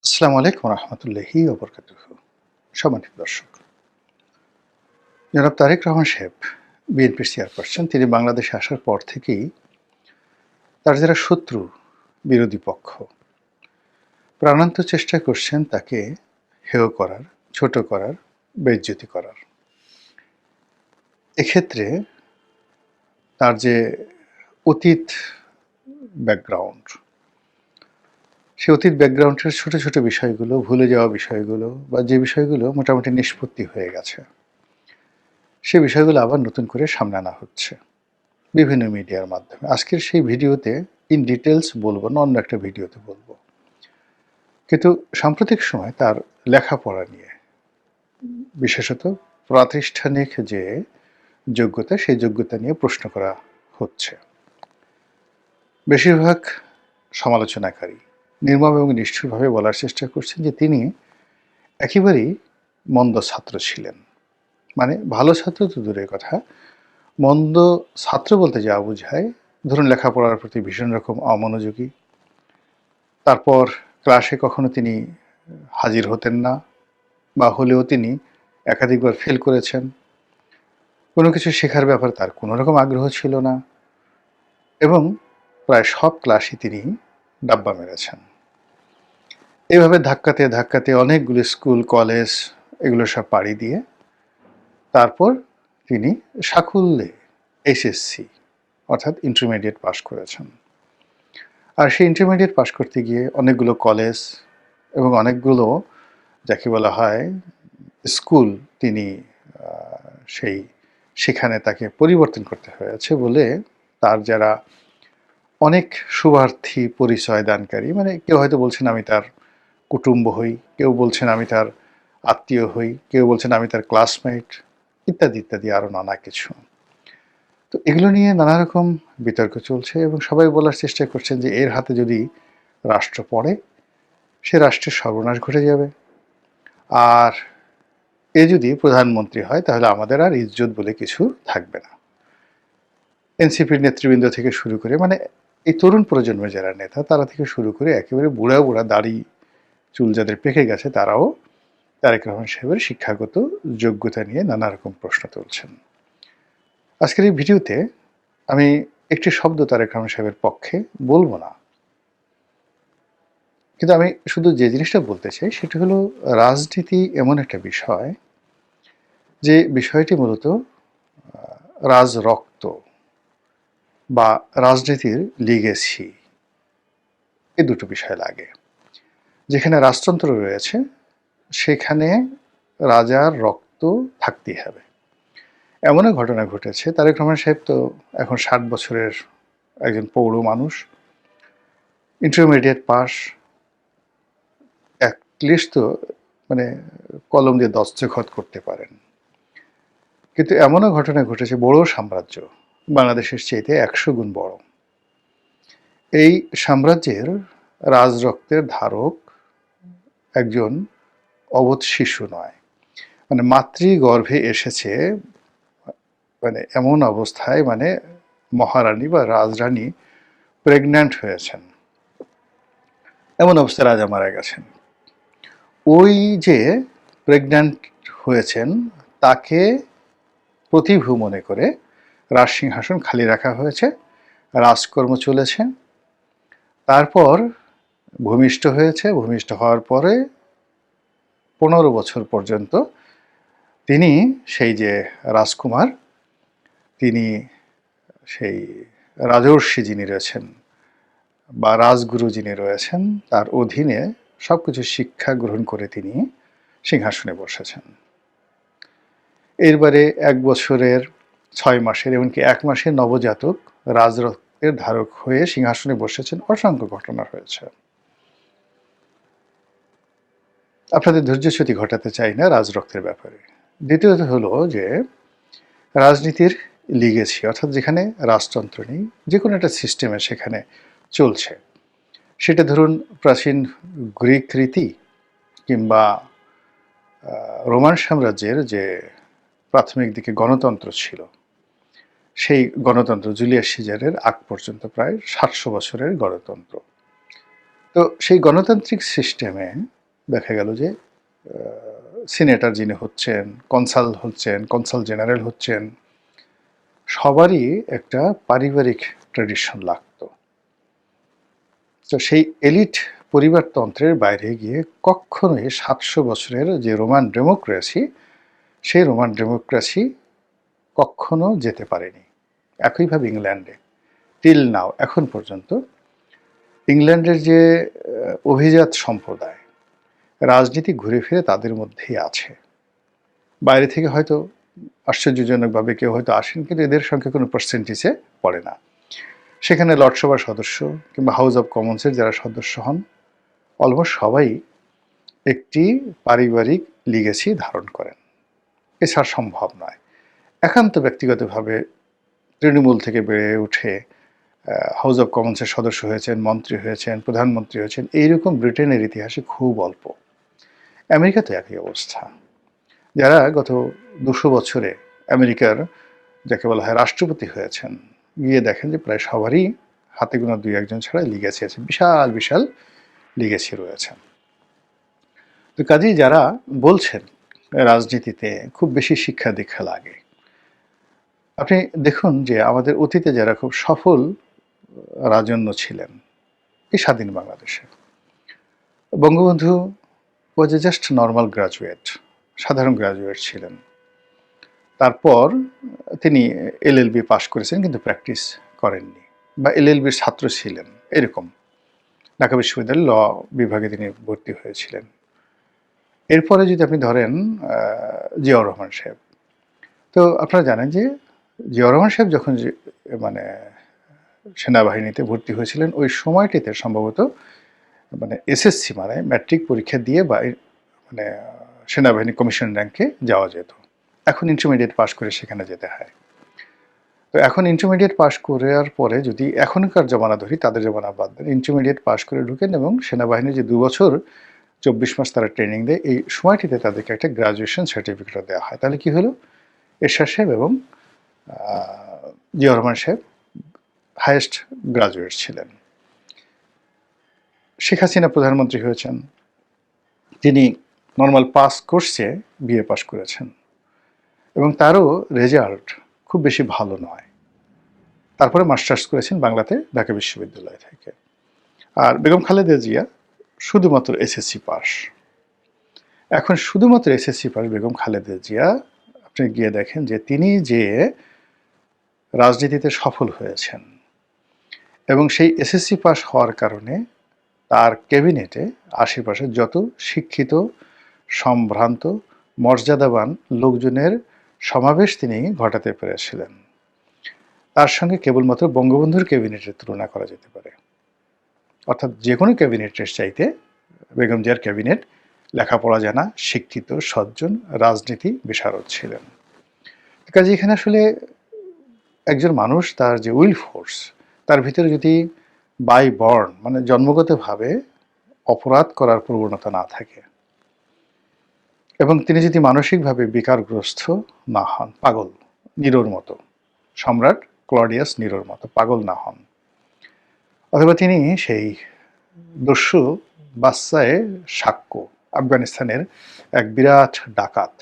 আসসালামু আলাইকুম রহমতুল্লাহি ওয়া বারাকাতুহু। সম্মানিত দর্শক, জনাব তারেক রহমান সাহেব বিএনপির চেয়ারপারসন। তিনি বাংলাদেশে আসার পর থেকেই তার যারা শত্রু, বিরোধী পক্ষ প্রাণান্ত চেষ্টা করছেন তাকে হেয় করার, ছোট করার, বেইজ্জতি করার। এক্ষেত্রে তার যে অতীত ব্যাকগ্রাউন্ড, সেই অতীত ব্যাকগ্রাউন্ডের ছোট, ছোট বিষয়গুলো, ভুলে যাওয়া বিষয়গুলো বা যে বিষয়গুলো মোটামুটি নিষ্পত্তি হয়ে গেছে, সে বিষয়গুলো আবার নতুন করে সামনে আনা হচ্ছে বিভিন্ন মিডিয়ার মাধ্যমে। আজকের সেই ভিডিওতে ইন ডিটেলস বলবো না, অন্য একটা ভিডিওতে বলবো। কিন্তু সাম্প্রতিক সময় তার লেখাপড়া নিয়ে, বিশেষত প্রাতিষ্ঠানিক যে যোগ্যতা, সেই যোগ্যতা নিয়ে প্রশ্ন করা হচ্ছে। বেশিরভাগ সমালোচনাকারী নির্মম এবং নিষ্ঠুরভাবে বলার চেষ্টা করছেন যে তিনি একেবারেই মন্দ ছাত্র ছিলেন। মানে ভালো ছাত্র তো দূরের কথা, মন্দ ছাত্র বলতে যা বোঝায়, ধরুন লেখাপড়ার প্রতি ভীষণ রকম অমনোযোগী, তারপর ক্লাসে কখনো তিনি হাজির হতেন না, বা হলেও তিনি একাধিকবার ফেল করেছেন, কোনো কিছু শেখার ব্যাপারে তার কোনো রকম আগ্রহ ছিল না, এবং প্রায় সব ক্লাসই তিনি ডাব্বা মেরেছেন। এইভাবে ধাক্কাতে ধাক্কাতে অনেকগুলো স্কুল, কলেজ এগুলো সব পাড়ি দিয়ে তারপর তিনি সাকুল্যে এসএসসি অর্থাৎ ইন্টারমিডিয়েট পাশ করেছেন। আর সেই ইন্টারমিডিয়েট পাশ করতে গিয়ে অনেকগুলো কলেজ এবং অনেকগুলো যাকে বলা হয় স্কুল তিনি সেখানে তাকে পরিবর্তন করতে হয়েছে বলে তার যারা অনেক শুভার্থী পরিচয় দানকারী, মানে কেউ হয়তো বলছেন আমি তার কুটুম্ব হই, কেউ বলছেন আমি তার আত্মীয় হই, কেউ বলছেন আমি তার ক্লাসমেট, ইত্যাদি ইত্যাদি আরও নানা কিছু। তো এগুলো নিয়ে নানা রকম বিতর্ক চলছে এবং সবাই বলার চেষ্টা করছেন যে এর হাতে যদি রাষ্ট্র পড়ে, সে রাষ্ট্রের সর্বনাশ ঘটে যাবে, আর এ যদি প্রধানমন্ত্রী হয় তাহলে আমাদের আর ইজ্জত বলে কিছু থাকবে না। এনসিপির নেতৃবৃন্দ থেকে শুরু করে, মানে এই তরুণ প্রজন্মের যারা নেতা তারা থেকে শুরু করে একেবারে বুড়া বুড়া দাড়ি চুল যাদের পেকে গেছে তারাও তারেক রহমান সাহেবের শিক্ষাগত যোগ্যতা নিয়ে নানা রকম প্রশ্ন তুলছেন। আজকের এই ভিডিওতে আমি একটি শব্দ তারেক রহমান সাহেবের পক্ষে বলবো না, কিন্তু আমি শুধু যে জিনিসটা বলতে চাই সেটা হলো রাজনীতি এমন একটা বিষয় যে বিষয়টি মূলত রাজরক্ত বা রাজনীতির লিগেসি, এই দুটো বিষয় লাগে। যেখানে রাজতন্ত্র রয়েছে সেখানে রাজার রক্ত থাকতেই হবে। এমনও ঘটনা ঘটেছে, তারেক রহমান সাহেব তো এখন 60 বছরের একজন পৌর মানুষ, ইন্টারমিডিয়েট পাস, অ্যাটলিস্ট তো মানে কলম দিয়ে দস্তখত করতে পারেন। কিন্তু এমনও ঘটনা ঘটেছে, বড় সাম্রাজ্য, বাংলাদেশের চাইতে 100 গুণ বড়, এই সাম্রাজ্যের রাজরক্তের ধারক একজন অবোধ শিশু নয়, মানে মাতৃগর্ভে এসেছে, মানে এমন অবস্থায়, মানে মহারানী বা রাজরানী প্রেগন্যান্ট হয়েছেন, এমন অবস্থায় রাজা মারা গেছেন। ওই যে প্রেগন্যান্ট হয়েছেন তাকে প্রতিভূ মনে করে রাজসিংহাসন খালি রাখা হয়েছে, রাজকর্ম চলেছে। তারপর ভূমিষ্ঠ হয়েছে, ভূমিষ্ঠ হওয়ার পরে 15 বছর পর্যন্ত তিনি সেই যে রাজকুমার, তিনি সেই রাজর্ষি যিনি রয়েছেন বা রাজগুরু যিনি রয়েছেন তার অধীনে সব কিছু শিক্ষা গ্রহণ করে তিনি সিংহাসনে বসেছেন। এরবারে 1 বছরের, 6 মাসের, এমনকি 1 মাসের নবজাতক রাজরক্তের ধারক হয়ে সিংহাসনে বসেছেন। অসংখ্য ঘটনা হয়েছে। আপনাদের ধৈর্যচ্যুতি ঘটাতে চাই না রাজরক্তের ব্যাপারে। দ্বিতীয়ত হলো যে রাজনীতির লিগেসি, অর্থাৎ যেখানে রাজতন্ত্র নেই, যে কোনো একটা সিস্টেমে সেখানে চলছে, সেটা ধরুন প্রাচীন গ্রিক রীতি কিংবা রোমান সাম্রাজ্যের যে প্রাথমিক দিকে গণতন্ত্র ছিল, সেই গণতন্ত্র জুলিয়াস সিজারের আগ পর্যন্ত প্রায় 700 বছরের গণতন্ত্র। তো সেই গণতান্ত্রিক সিস্টেমে দেখা গেল যে সিনেটর যিনি হচ্ছেন, কনসাল জেনারেল হচ্ছেন, সবারই একটা পারিবারিক ট্র্যাডিশন লাগতো। তো সেই এলিট পরিবারতন্ত্রের বাইরে গিয়ে কখনোই ৭০০ বছরের যে রোমান ডেমোক্রেসি, সেই রোমান ডেমোক্রেসি কখনো যেতে পারেনি। একইভাবে ইংল্যান্ডে টিল নাও, এখন পর্যন্ত ইংল্যান্ডের যে অভিজাত সম্প্রদায়, রাজনীতি ঘুরে ফিরে তাদের মধ্যেই আছে। বাইরে থেকে হয়তো আশ্চর্যজনকভাবে কেউ হয়তো আসেন, কিন্তু এদের সংখ্যা কোনো পার্সেন্টেজে পড়ে না। সেখানে লর্ডসভার সদস্য কিংবা হাউস অব কমন্সের যারা সদস্য হন, অলমোস্ট সবাই একটি পারিবারিক লিগেসি ধারণ করেন। এছাড়া সম্ভব নয়। একান্ত ব্যক্তিগতভাবে তৃণমূল থেকে বেড়ে উঠে হাউস অব কমন্সের সদস্য হয়েছেন, মন্ত্রী হয়েছেন, প্রধানমন্ত্রী হয়েছেন, এইরকম ব্রিটেনের ইতিহাসে খুব অল্প। আমেরিকাতে একই অবস্থা। যারা গত ২০০ বছরে আমেরিকার যাকে বলা হয় রাষ্ট্রপতি হয়েছেন, গিয়ে দেখেন যে প্রায় সবারই হাতে গোনা ২-১ ছাড়া লিগেসি আছে, বিশাল বিশাল লিগেসি রয়েছে। তো কাজেই যারা বলছেন রাজনীতিতে খুব বেশি শিক্ষা দীক্ষা লাগে, আপনি দেখুন যে আমাদের অতীতে যারা খুব সফল রাজন্য ছিলেন এই স্বাধীন বাংলাদেশে, বঙ্গবন্ধু ওয়াজ এ জাস্ট নর্মাল গ্রাজুয়েট, সাধারণ গ্রাজুয়েট ছিলেন। তারপর তিনি এলএলবি পাশ করেছেন কিন্তু প্র্যাকটিস করেননি, বা এলএলবির ছাত্র ছিলেন এরকম। ঢাকা বিশ্ববিদ্যালয়ের ল বিভাগে তিনি ভর্তি হয়েছিলেন। এরপরে যদি আপনি ধরেন জিয়াউর রহমান সাহেব, তো আপনারা জানেন যে জিয়াউর রহমান সাহেব যখন মানে সেনাবাহিনীতে ভর্তি হয়েছিলেন, ওই সময়টিতে সম্ভবত মানে এসএসসি মানে ম্যাট্রিক পরীক্ষা দিয়ে বা মানে সেনাবাহিনী কমিশন র্যাঙ্কে যাওয়া যেত। এখন ইন্টারমিডিয়েট পাশ করে সেখানে যেতে হয়। তো এখন ইন্টারমিডিয়েট পাশ করার পরে যদি এখনকার জমানা ধরি, তাদের জমানা বাদ দেন, ইন্টারমিডিয়েট পাশ করে ঢুকেন এবং সেনাবাহিনীর যে ২ বছর ২৪ মাস তারা ট্রেনিং দেয়, এই সময়টিতে তাদেরকে একটা গ্রাজুয়েশন সার্টিফিকেট দেওয়া হয়। তাহলে কি হলো, এরশাদ সাহেব এবং জিয়াউর রহমান সাহেব হায়েস্ট গ্রাজুয়েট ছিলেন। শেখ হাসিনা প্রধানমন্ত্রী হয়েছেন, তিনি নর্মাল পাস কোর্সে বিএ পাস করেছেন এবং তারও রেজাল্ট খুব বেশি ভালো নয়। তারপরে মাস্টার্স করেছেন বাংলাতে ঢাকা বিশ্ববিদ্যালয় থেকে। আর বেগম খালেদা জিয়া শুধুমাত্র এসএসসি পাস। এখন শুধুমাত্র এসএসসি পাস বেগম খালেদা জিয়া, আপনি গিয়ে দেখেন যে তিনি যে রাজনীতিতে সফল হয়েছেন এবং সেই এসএসসি পাস হওয়ার কারণে তার ক্যাবিনেটে আশেপাশে যত শিক্ষিত, সম্ভ্রান্ত, মর্যাদাবান লোকজনের সমাবেশ তিনি ঘটাতে পেরেছিলেন, তার সঙ্গে কেবলমাত্র বঙ্গবন্ধুর ক্যাবিনেটের তুলনা করা যেতে পারে। অর্থাৎ যে কোনো ক্যাবিনেটের চাইতে বেগম জিয়ার ক্যাবিনেট লেখাপড়া জানা, শিক্ষিত, সজ্জন, রাজনীতি বিশারদ ছিলেন। কাজে এখানে আসলে একজন মানুষ তার যে উইল ফোর্স, তার ভিতরে যদি বাই বর্ন মানে জন্মগতভাবে অপরাধ করার প্রবণতা না থাকে এবং তিনি যদি মানসিকভাবে বিকারগ্রস্ত না হন, পাগল নিরোর মতো, সম্রাট ক্লডিয়াস নিরোর মতো পাগল না হন, অথবা তিনি সেই দস্যু বাদশাহে সাক্ষ্য, আফগানিস্তানের এক বিরাট ডাকাত,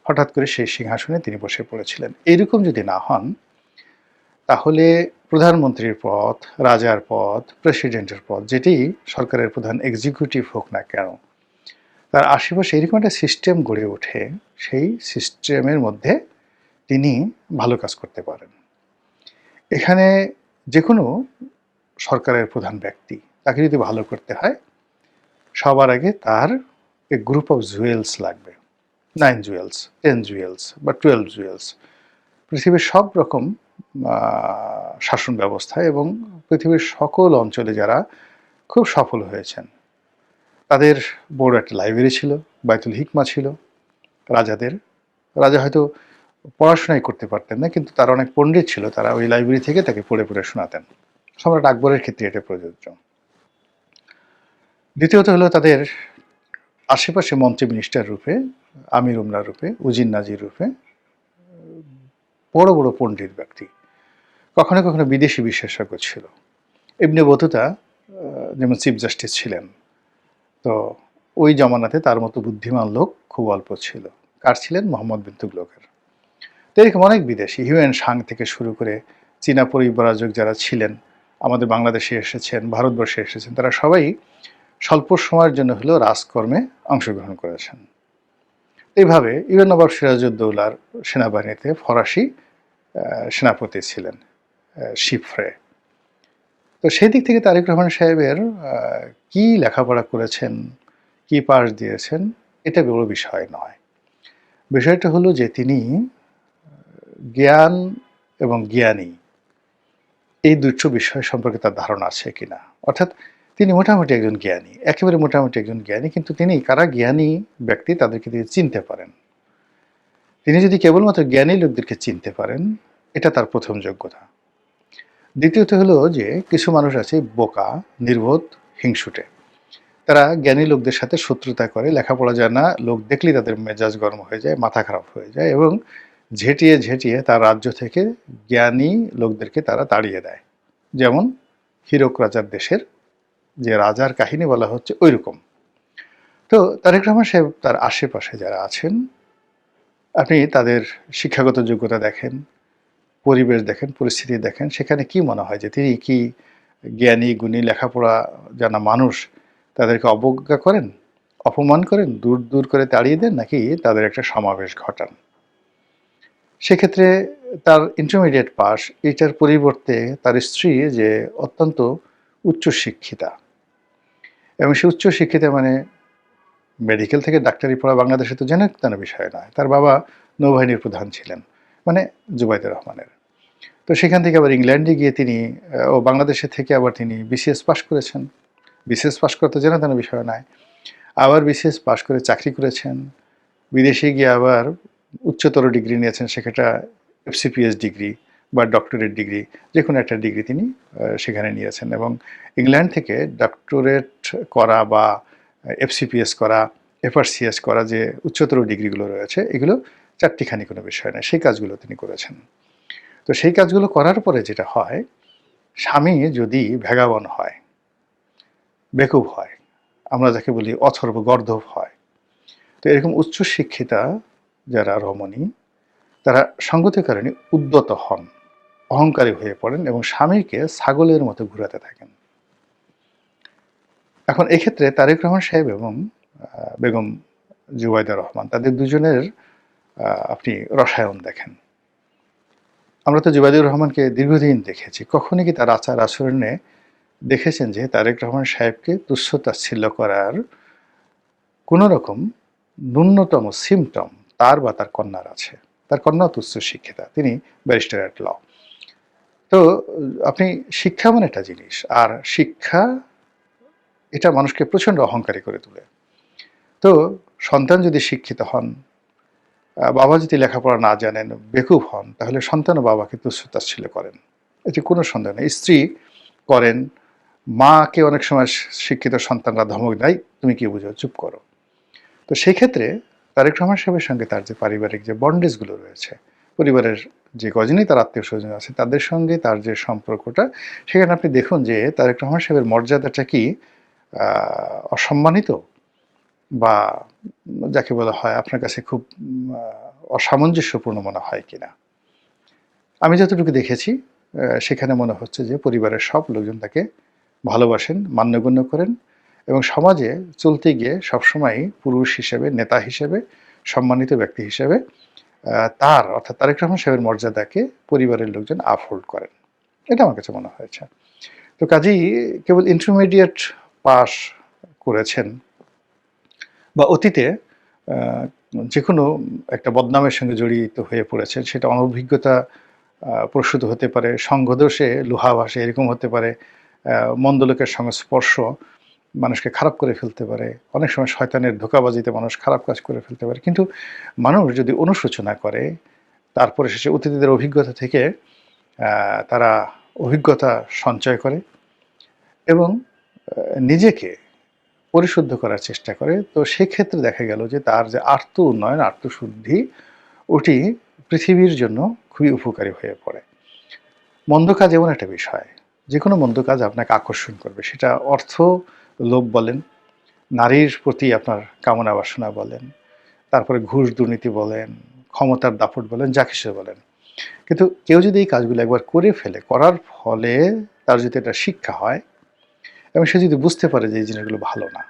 হঠাৎ করে সেই সিংহাসনে তিনি বসে পড়েছিলেন, এইরকম যদি না হন, তাহলে প্রধানমন্ত্রীর পদ, রাজার পদ, প্রেসিডেন্টের পদ, যেটি সরকারের প্রধান এক্সিকিউটিভ হোক না কেন, তার আশেপাশে এরকম একটা সিস্টেম গড়ে ওঠে, সেই সিস্টেমের মধ্যে তিনি ভালো কাজ করতে পারেন। এখানে যে কোনো সরকারের প্রধান ব্যক্তি, তাকে যদি ভালো করতে হয়, সবার আগে তার এ গ্রুপ অফ জুয়েলস লাগবে, 9 জুয়েলস, 10 জুয়েলস বা 12 জুয়েলস। পৃথিবীর সব রকম শাসন ব্যবস্থায় এবং পৃথিবীর সকল অঞ্চলে যারা খুব সফল হয়েছেন, তাদের বড় একটা লাইব্রেরি ছিল, বাইতুল হিকমা ছিল রাজাদের। রাজা হয়তো পড়াশোনাই করতে পারতেন না, কিন্তু তারা অনেক পণ্ডিত ছিল, তারা ওই লাইব্রেরি থেকে তাকে পড়ে পড়ে শোনাতেন। সম্রাট আকবরের ক্ষেত্রে এটা প্রযোজ্য। দ্বিতীয়ত হলো তাদের আশেপাশে মন্ত্রী মিনিস্টার রূপে, আমির উমরা রূপে, উজির নাজির রূপে বড় বড় পণ্ডিত ব্যক্তি, কখনো কখনো বিদেশি বিশেষজ্ঞ ছিল। ইবনে বতুতা যেমন চিফ জাস্টিস ছিলেন, তো ওই জমানাতে তার মতো বুদ্ধিমান লোক খুব অল্প ছিল। কার ছিলেন? মোহাম্মদ বিন তুগলকের। তো এরকম অনেক বিদেশি হিউয়েন সাং থেকে শুরু করে চীনা পরিব্রাজক যারা ছিলেন, আমাদের বাংলাদেশে এসেছেন, ভারতবর্ষে এসেছেন, তারা সবাই স্বল্প সময়ের জন্য হলেও রাজকর্মে অংশগ্রহণ করেছেন। এইভাবে ইউএন নবাব সিরাজউদ্দৌলার সেনাবাহিনীতে ফরাসি সেনাপতি ছিলেন, শিফরে। তো সেই দিক থেকে তারেক রহমান সাহেবের কি লেখাপড়া করেছেন, কি পাস দিয়েছেন, এটা বড় বিষয় নয়। বিষয়টা হলো যে তিনি জ্ঞান এবং জ্ঞানী এই দুটো বিষয় সম্পর্কে তার ধারণা আছে কিনা। অর্থাৎ তিনি মোটামুটি একজন জ্ঞানী, একেবারে মোটামুটি একজন জ্ঞানী, কিন্তু তিনি কারা জ্ঞানী ব্যক্তি তাদেরকে তিনি চিনতে পারেন। তিনি যদি কেবলমাত্র জ্ঞানী লোকদেরকে চিনতে পারেন, এটা তার প্রথম যোগ্যতা। দ্বিতীয়ত হলো যে কিছু মানুষ আছে বোকা, নির্বোধ, হিংসুটে। তারা জ্ঞানী লোকদের সাথে শত্রুতা করে, লেখাপড়া জানে না লোক দেখলেই তাদের মেজাজ গরম হয়ে যায়, মাথা খারাপ হয়ে যায় এবং ঝেঁটিয়ে ঝেঁটিয়ে তার রাজ্য থেকে জ্ঞানী লোকদেরকে তারা তাড়িয়ে দেয়। যেমন হীরক রাজার দেশের যে রাজার কাহিনী বলা হচ্ছে ওই রকম। তো তারেক রহমান সাহেব তার আশেপাশে যারা আছেন, আপনি তাদের শিক্ষাগত যোগ্যতা দেখেন, পরিবেশ দেখেন, পরিস্থিতি দেখেন, সেখানে কি মনে হয় যে তিনি কি জ্ঞানী গুণী লেখাপড়া জানা মানুষ তাদেরকে অবজ্ঞা করেন, অপমান করেন, দূর দূর করে তাড়িয়ে দেন, নাকি তাদের একটা সমাবেশ ঘটান? সেক্ষেত্রে তার ইন্টারমিডিয়েট পাস, এটার পরিবর্তে তার স্ত্রী যে অত্যন্ত উচ্চশিক্ষিতা, এবং সে উচ্চশিক্ষিতা মানে মেডিকেল থেকে ডাক্তারি পড়া বাংলাদেশে তো জেনে তেন বিষয় নয়। তার বাবা নৌবাহিনীর প্রধান ছিলেন, মানে জুবাইদুর রহমানের। তো সেখান থেকে আবার ইংল্যান্ডে গিয়ে তিনি ও বাংলাদেশে থেকে আবার তিনি বিসিএস পাশ করেছেন। বিসিএস পাশ করতে জেনে তেন বিষয় নয়। আবার বিসিএস পাশ করে চাকরি করেছেন। বিদেশে গিয়ে আবার উচ্চতর ডিগ্রি নিয়েছেন, সেটা এফসিপিএস ডিগ্রি বা ডক্টরেট ডিগ্রি, যে কোনো একটা ডিগ্রি তিনি সেখানে নিয়েছেন। এবং ইংল্যান্ড থেকে ডক্টরেট করা বা এফসিপিএস করা, এফআরসিএস করা যে উচ্চতর ডিগ্রিগুলো রয়েছে, এগুলো চারটিখানি কোনো বিষয় নয়, সেই কাজগুলো তিনি করেছেন। তো সেই কাজগুলো করার পরে যেটা হয়, স্বামী যদি ভেগাবন হয়, বেকুব হয়, আমরা যাকে বলি অথর্ব গর্দভ হয়, তো এরকম উচ্চশিক্ষিতা যারা রমণী, তারা সঙ্গতির কারণে উদ্যত হন, অহংকারী হয়ে পড়েন এবং স্বামীকে ছাগলের মতো ঘুরাতে থাকেন। এখন এক্ষেত্রে তারেক রহমান সাহেব এবং বেগম জুবাইদা রহমান, তাদের দুজনের আপনি রসায়ন দেখেন। আমরা তো জুবাইদুর রহমানকে দীর্ঘদিন দেখেছি, কখনই কি তার আচার আচরণে দেখেছেন যে তারেক রহমান সাহেবকে তুচ্ছ তাচ্ছিল্য করার কোনো রকম ন্যূনতম সিমটম তার বা তার কন্যার আছে? তার কন্যাও তুচ্ছ শিক্ষিতা, তিনি ব্যারিস্টার অ্যাট ল। তো আপনি শিক্ষা মানে একটা জিনিস, আর শিক্ষা এটা মানুষকে প্রচণ্ড অহংকারী করে তোলে। তো সন্তান যদি শিক্ষিত হন, বাবা যদি লেখাপড়া না জানেন, বেকুব হন, তাহলে সন্তানও বাবাকে তুচ্ছ তাচ্ছিল্য করেন, এটি কোনো সন্দেহ নেই। স্ত্রী করেন, মাকে অনেক সময় শিক্ষিত সন্তানরা ধমক দেয়, তুমি কি বুঝো, চুপ করো। তো সেই ক্ষেত্রে তারেক রহমান সাহেবের সঙ্গে তার যে পারিবারিক যে বন্ডেজগুলো রয়েছে, পরিবারের যে কজনই তার আত্মীয় স্বজন আছে তাদের সঙ্গে তার যে সম্পর্কটা, সেখানে আপনি দেখুন যে তারেক রহমান সাহেবের মর্যাদাটা কি অসম্মানিত, বা যাকে বলা হয় আপনার কাছে খুব অসামঞ্জস্যপূর্ণ মনে হয় কিনা। আমি যতটুকু দেখেছি সেখানে মনে হচ্ছে যে পরিবারের সব লোকজন তাকে ভালোবাসেন, মান্যগণ্য করেন এবং সমাজে চলতে গিয়ে সবসময় পুরুষ হিসেবে, নেতা হিসেবে, সম্মানিত ব্যক্তি হিসেবে তার অর্থাৎ তারেক রহমান সাহেবের মর্যাদাকে পরিবারের লোকজন আপহোল্ড করেন। এটা আমার কাছে মনে হয়েছে। তো কাজেই কেবল ইন্টারমিডিয়েট পাস করেছেন বা অতীতে যে কোনো একটা বদনামের সঙ্গে জড়িত হয়ে পড়েছেন, সেটা অনভিজ্ঞতা প্রসূত হতে পারে, সঙ্গদোষে লোহা ভাসে এরকম হতে পারে, মন্দ লোকের সংস্পর্শ মানুষকে খারাপ করে ফেলতে পারে, অনেক সময় শয়তানের ধোঁকাবাজিতে মানুষ খারাপ কাজ করে ফেলতে পারে। কিন্তু মানুষ যদি অনুশোচনা করে, তারপরে শেষে অতিথিদের অভিজ্ঞতা থেকে তারা অভিজ্ঞতা সঞ্চয় করে এবং নিজেকে পরিশুদ্ধ করার চেষ্টা করে, তো সেক্ষেত্রে দেখা গেল যে তার যে আর্ত উন্নয়ন, আত্মশুদ্ধি, ওটি পৃথিবীর জন্য খুবই উপকারী হয়ে পড়ে। মন্দ কাজ এমন একটা বিষয়, যে কোনো মন্দ কাজ আপনাকে আকর্ষণ করবে, সেটা অর্থ লোভ বলেন, নারীর প্রতি আপনার কামনা বাসনা বলেন, তারপরে ঘুষ দুর্নীতি বলেন, ক্ষমতার দাপট বলেন, যা কিছু বলেন। কিন্তু কেউ যদি এই কাজগুলো একবার করে ফেলে, করার ফলে তার যদি একটা শিক্ষা হয় এবং সে যদি বুঝতে পারে যে এই জিনিসগুলো ভালো না,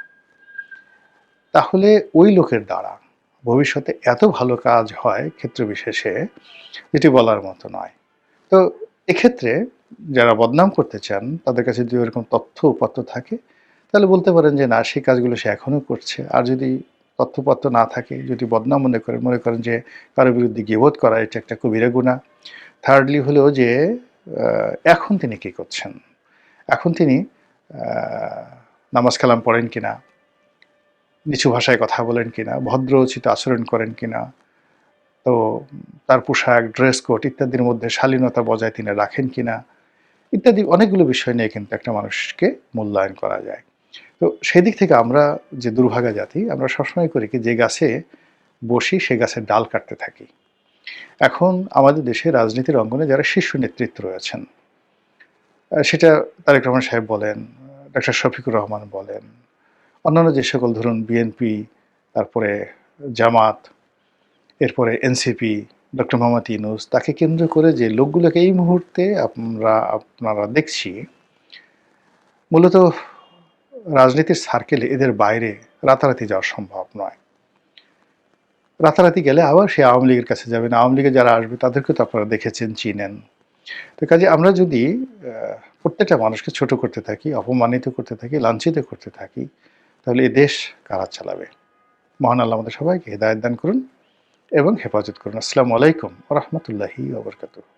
তাহলে ওই লোকের দ্বারা ভবিষ্যতে এত ভালো কাজ হয় ক্ষেত্র বিশেষে, যেটি বলার মতো নয়। তো এক্ষেত্রে যারা বদনাম করতে চান তাদের কাছে যদি এরকম তথ্য উপাত্ত থাকে, তাহলে বলতে পারেন যে না, সেই কাজগুলো সে এখনও করছে। আর যদি তথ্যপত্র না থাকে, যদি বদনাম মনে করেন যে কারো বিরুদ্ধে গীবত করা এটা একটা কবিরা গুনাহ। থার্ডলি হলো যে এখন তিনি কী করছেন? এখন তিনি নামাজ কালাম পড়েন কিনা, নিচু ভাষায় কথা বলেন কিনা, ভদ্রোচিত আচরণ করেন কিনা, তো তার পোশাক, ড্রেস কোড ইত্যাদির মধ্যে শালীনতা বজায় তিনি রাখেন কিনা, ইত্যাদি অনেকগুলো বিষয় নিয়ে কিন্তু একটা মানুষকে মূল্যায়ন করা যায়। তো সেদিক থেকে আমরা যে দুর্ভাগা জাতি, আমরা সবসময় করি কি, যে গাছে বসি সে গাছের ডাল কাটতে থাকি। এখন আমাদের দেশে রাজনীতির অঙ্গনে যারা শীর্ষ নেতৃত্ব রয়েছেন, সেটা তারেক রহমান সাহেব বলেন, ডক্টর শফিকুর রহমান বলেন, অন্যান্য যে সকল ধরুন বিএনপি, তারপরে জামাত, এরপরে এনসিপি, ডক্টর মোহাম্মদ ইউনূস, তাকে কেন্দ্র করে যে লোকগুলোকে এই মুহূর্তে আপনারা দেখছি, মূলত রাজনীতির সার্কেলে এদের বাইরে রাতারাতি যাওয়া সম্ভব নয়। রাতারাতি গেলে আবার সে আওয়ামী লীগের কাছে যাবেন, আওয়ামী লীগে যারা আসবে তাদেরকে তো আপনারা দেখেছেন, চিনেন। তো কাজে আমরা যদি প্রত্যেকটা মানুষকে ছোট করতে থাকি, অপমানিত করতে থাকি, লাঞ্ছিত করতে থাকি, তাহলে এই দেশ কারা চালাবে? মহান আল্লাহ আমাদের সবাইকে হেদায়েত দান করুন এবং হেফাজত করুন। আসসালামু আলাইকুম ওয়া রাহমাতুল্লাহি ওয়া বারাকাতুহু।